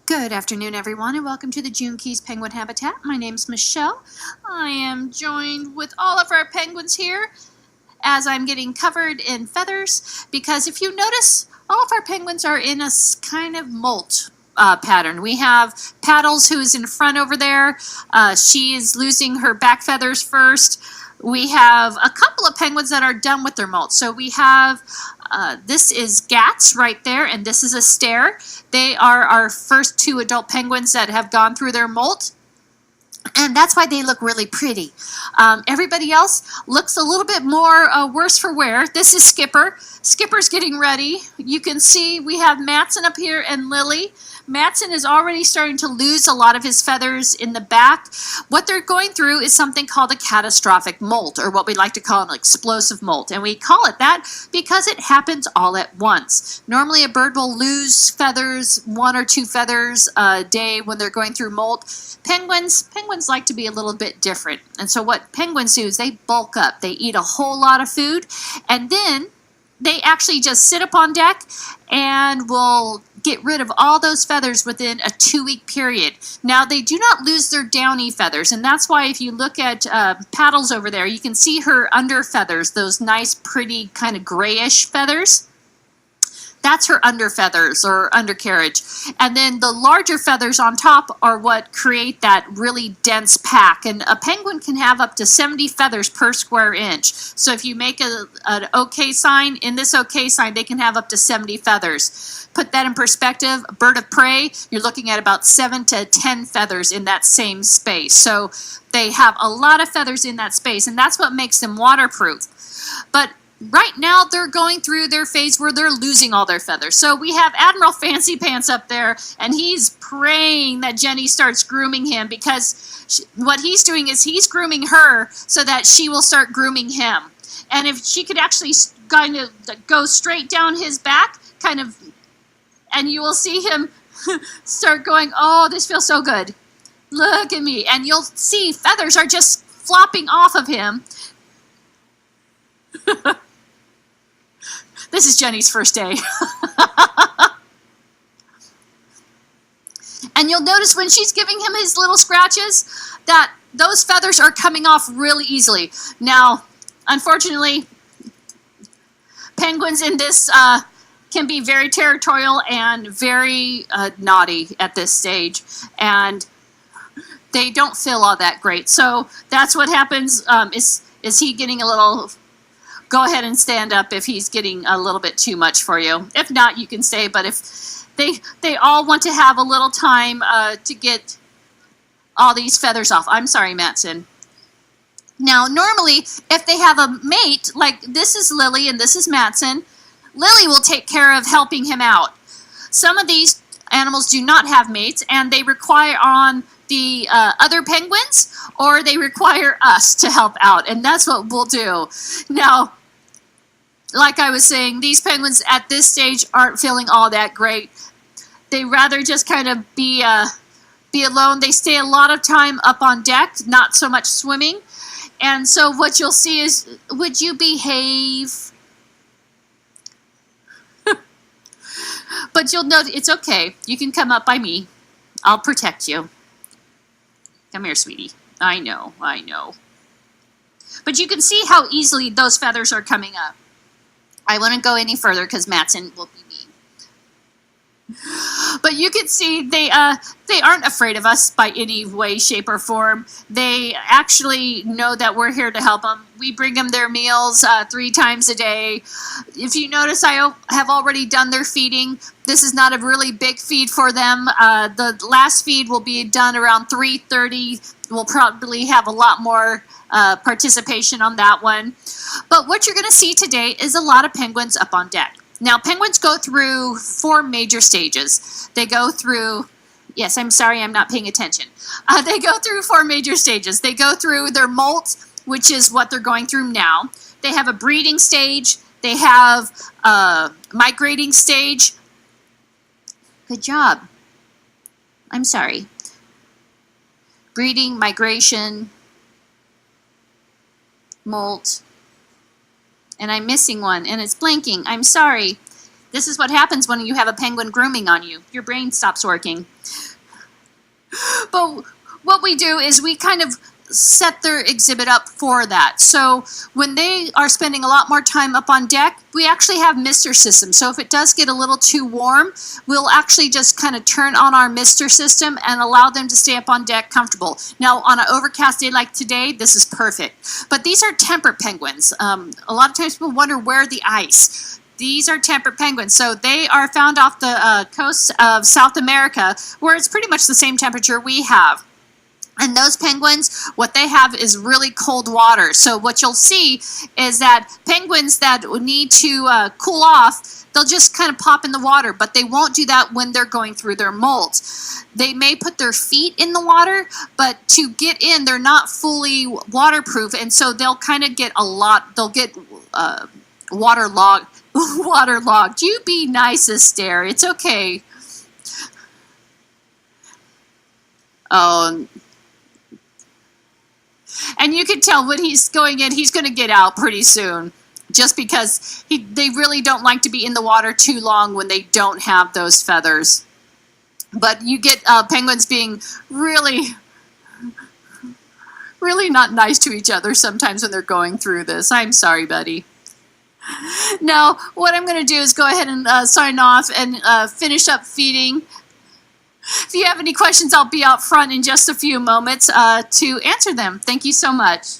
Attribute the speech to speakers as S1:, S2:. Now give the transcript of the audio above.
S1: Good afternoon, everyone, and welcome to the June Keys Penguin Habitat. My name's Michelle. I am joined with all of our penguins here as I'm getting covered in feathers because if you notice, all of our penguins are in a kind of molt pattern. We have Paddles, who is in front over there. She is losing her back feathers first. We have a couple of penguins that are done with their molt. So we have, this is Gats right there, and this is a Stare. They are our first two adult penguins that have gone through their molt. And that's why they look really pretty. Everybody else looks a little bit more worse for wear. This is Skipper. Skipper's getting ready. You can see we have Matson up here and Lily. Matson is already starting to lose a lot of his feathers in the back. What they're going through is something called a catastrophic molt, or what we like to call an explosive molt. And we call it that because it happens all at once. Normally a bird will lose feathers, 1 or 2 feathers a day when they're going through molt. Penguins like to be a little bit different. And so what penguins do is they bulk up. They eat a whole lot of food, and then they actually just sit up on deck and will get rid of all those feathers within a 2-week period. Now, they do not lose their downy feathers, and that's why if you look at Paddles over there, you can see her under feathers, those nice, pretty, kind of grayish feathers. That's her under feathers or undercarriage. And then the larger feathers on top are what create that really dense pack. And a penguin can have up to 70 feathers per square inch. So if you make an OK sign, in this OK sign, they can have up to 70 feathers. Put that in perspective, a bird of prey, you're looking at about 7 to 10 feathers in that same space. So they have a lot of feathers in that space, and that's what makes them waterproof. But right now, they're going through their phase where they're losing all their feathers. So we have Admiral Fancy Pants up there, and he's praying that Jenny starts grooming him because what he's doing is he's grooming her so that she will start grooming him. And if she could actually kind of go straight down his back, kind of, and you will see him start going, oh, this feels so good. Look at me. And you'll see feathers are just flopping off of him. This is Jenny's first day. And you'll notice when she's giving him his little scratches that those feathers are coming off really easily. Now, unfortunately, penguins in this can be very territorial and very naughty at this stage. And they don't feel all that great. So that's what happens. Is he getting a little... Go ahead and stand up if he's getting a little bit too much for you. If not, you can stay. But if they all want to have a little time to get all these feathers off. I'm sorry, Matson. Now, normally, if they have a mate, like this is Lily and this is Matson, Lily will take care of helping him out. Some of these animals do not have mates, and they require on the other penguins, or they require us to help out, and that's what we'll do. Now, like I was saying, these penguins at this stage aren't feeling all that great. They rather just kind of be alone. They stay a lot of time up on deck, not so much swimming. And so what you'll see is, would you behave? But you'll know it's okay. You can come up by me. I'll protect you. Come here, sweetie. I know. But you can see how easily those feathers are coming up. I wouldn't go any further because Matson will be mean. But you can see they aren't afraid of us by any way, shape, or form. They actually know that we're here to help them. We bring them their meals 3 times a day. If you notice, I have already done their feeding. This is not a really big feed for them. The last feed will be done around 3:30. We'll probably have a lot more participation on that one. But what you're going to see today is a lot of penguins up on deck. Now, penguins go through 4 major stages. They go through, yes, I'm sorry, I'm not paying attention. They go through 4 major stages. They go through their molt, which is what they're going through now. They have a breeding stage. They have a migrating stage. Good job. I'm sorry. Breeding, migration, molt, and I'm missing one, and it's blanking. I'm sorry. This is what happens when you have a penguin grooming on you. Your brain stops working. But what we do is we kind of set their exhibit up for that. So when they are spending a lot more time up on deck, we actually have mister systems. So if it does get a little too warm, we'll actually just kind of turn on our mister system and allow them to stay up on deck comfortable. Now on an overcast day like today, this is perfect. But these are temperate penguins. A lot of times people wonder where the ice. These are temperate penguins, so they are found off the coast of South America, where it's pretty much the same temperature we have. And those penguins, what they have is really cold water. So what you'll see is that penguins that need to cool off, they'll just kind of pop in the water, but they won't do that when they're going through their molts. They may put their feet in the water, but to get in, they're not fully waterproof, and so they'll kind of get they'll get waterlogged. Waterlogged. You be nice, Esther. It's okay. Oh. And you can tell when he's going in, he's going to get out pretty soon. Just because they really don't like to be in the water too long when they don't have those feathers. But you get penguins being really not nice to each other sometimes when they're going through this. I'm sorry, buddy. Now, what I'm going to do is go ahead and sign off and finish up feeding. If you have any questions, I'll be out front in just a few moments to answer them. Thank you so much.